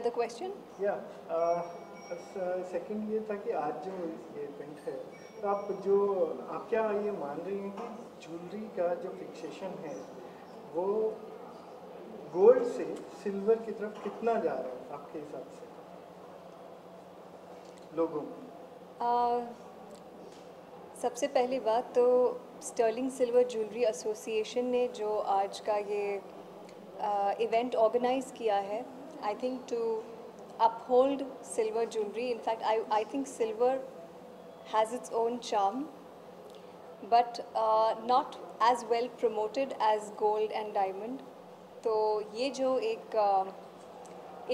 other question? या second ये था कि आज जो ये इवेंट है, तो आप जो आप क्या ये मान रही हैं कि ज्वेलरी का जो फिक्सेशन है वो गोल्ड से सिल्वर की तरफ कितना जा रहा है आपके हिसाब से लोगों में? सबसे पहली बात तो स्टर्लिंग सिल्वर ज्वेलरी एसोसिएशन ने जो आज का ये इवेंट ऑर्गेनाइज किया है, I think to uphold silver jewelry. In fact, I think silver has its own charm, but not as well promoted as gold and diamond. तो ये जो एक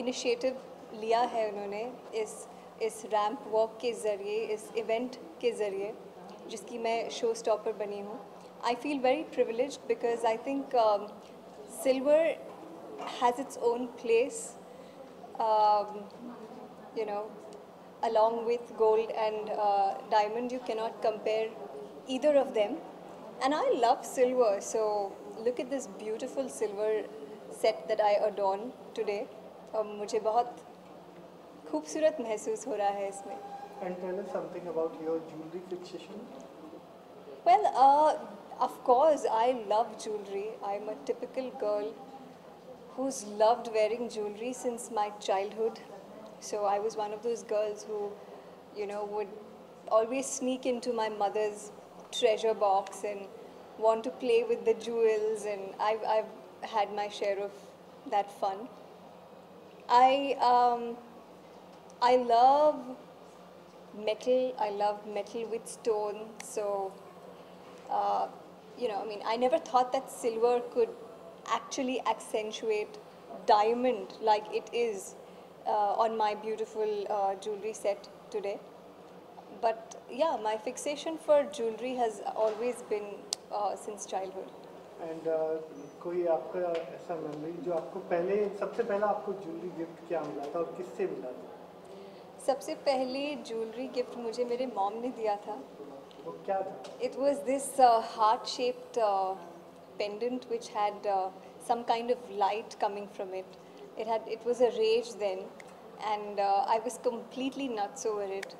इनिशिएटिव लिया है उन्होंने इस रैम्प वॉक के ज़रिए, इस इवेंट के ज़रिए, जिसकी मैं शो स्टॉपर बनी हूँ, I feel very privileged because I think silver has its own place, you know, along with gold and diamond. You cannot compare either of them. And I love silver, so look at this beautiful silver set that I adorn today. मुझे बहुत खूबसूरत महसूस हो रहा है इसमें. And tell us something about your jewelry fixation. Well, of course, I love jewelry. I'm a typical girl who's loved wearing jewelry since my childhood. So I was one of those girls who, you know, would always sneak into my mother's treasure box and want to play with the jewels, and I've had my share of that fun. I love metal. I love metal with stone. So, you know, I mean, I never thought that silver could actually accentuate diamond like it is on my beautiful jewelry set today. But yeah, my fixation for jewelry has always been since childhood. And कोई आपका ऐसा memory जो आपको पहले सबसे पहला आपको jewellery gift क्या मिला था और किससे मिला था? सबसे पहले ज्वेलरी गिफ्ट मुझे मेरे मॉम ने दिया था. वो क्या था? It was this heart-shaped pendant which had some kind of light coming from it. It was a rage then, and I was completely nuts over it.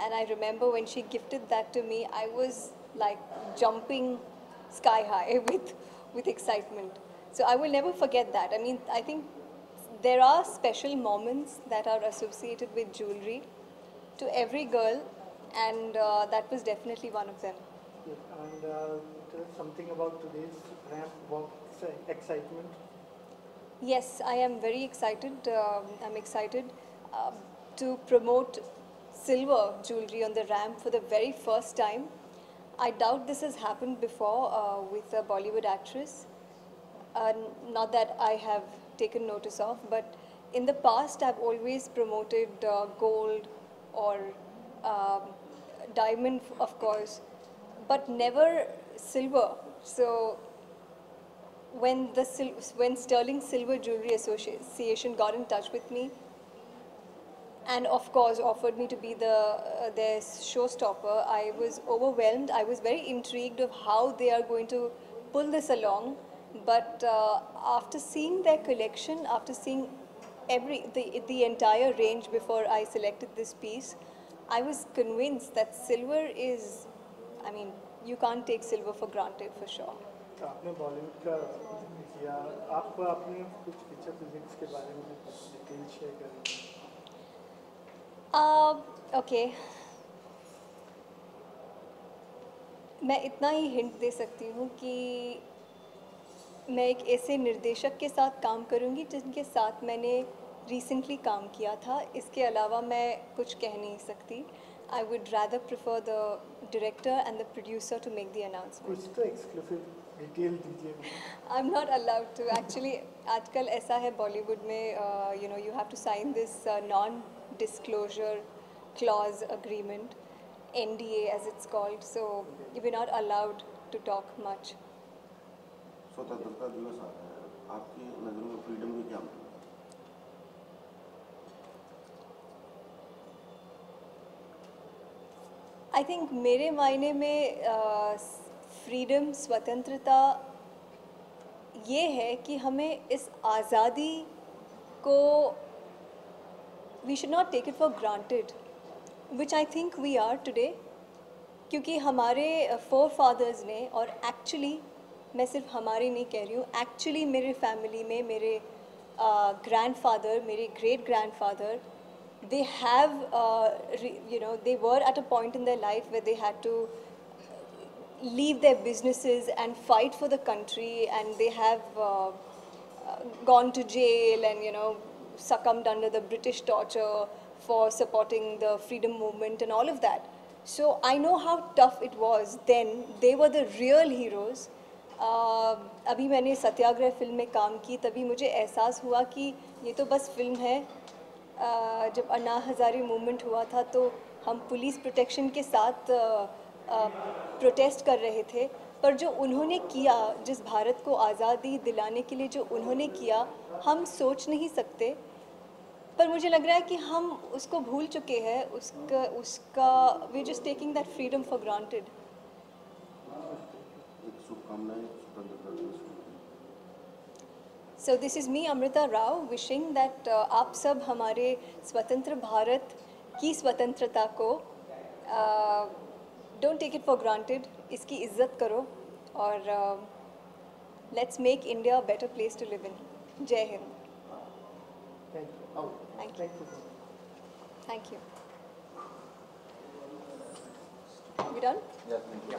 And I remember when she gifted that to me, I was like jumping sky high with excitement. So I will never forget that. I mean, I think there are special moments that are associated with jewelry to every girl, and that was definitely one of them. Yes, and tell us something about today's ramp walk excitement. Yes, I am very excited. I'm excited to promote silver jewelry on the ramp for the very first time. I doubt this has happened before with a Bollywood actress. Not that I have taken notice of, but in the past I've always promoted gold or diamond, of course, but never silver. So when Sterling Silver Jewelry Association got in touch with me, and of course offered me to be their showstopper, I was overwhelmed. I was very intrigued of how they are going to pull this along. But after seeing their collection, after seeing the entire range before I selected this piece, I was convinced that silver is, I mean, you can't take silver for granted for sure. आपने बॉलीवुड का किया, आप अपने कुछ feature physics के बारे में detail share करेंगे? ओके, मैं इतना ही हिंट दे सकती हूँ कि मैं एक ऐसे निर्देशक के साथ काम करूँगी जिनके साथ मैंने रिसेंटली काम किया था. इसके अलावा मैं कुछ कह नहीं सकती. I would rather prefer the director and the producer to make the announcement. कुछ तो एक्सक्लूसिव डिटेल दीजिए. I'm not allowed to. Actually, आजकल ऐसा है बॉलीवुड में, you know, you have to sign this non-disclosure clause agreement, NDA as it's called. So we're not allowed to talk much. स्वतंत्रता दिवस आ रहा है, आपकी नज़रों में फ्रीडम की क्या मतलब? I think मेरे मायने में फ्रीडम, स्वतंत्रता ये है कि हमें इस आज़ादी को we should not take it for granted, which I think we are today. क्योंकि हमारे forefathers ने, और actually मैं सिर्फ हमारे नहीं कह रही हूँ, actually मेरे family में मेरे grandfather, मेरे great grandfather, they have they were at a point in their life where they had to leave their businesses and fight for the country, and they have gone to jail and succumbed under the British torture for supporting the freedom movement and all of that. So I know how tough it was then. They were the real heroes. अभी मैंने सत्याग्रह film में काम की, तभी मुझे एहसास हुआ कि ये तो बस फिल्म है. जब अन्ना हज़ारे मूवमेंट हुआ था तो हम पुलिस प्रोटेक्शन के साथ प्रोटेस्ट कर रहे थे, पर जो उन्होंने किया, जिस भारत को आज़ादी दिलाने के लिए जो उन्होंने किया, हम सोच नहीं सकते. पर मुझे लग रहा है कि हम उसको भूल चुके हैं, उसका we just taking that freedom for granted. एक शुभकामनाएं स्वतंत्रता दिवस की. So this is me, Amrita Rao, wishing that आप सब हमारे स्वतंत्र भारत की स्वतंत्रता को don't take it for granted, इसकी इज्जत करो, और let's make India a better place to live in. जय Hind. Thank you. Thank you. Thank you. We done? Yeah, thank you.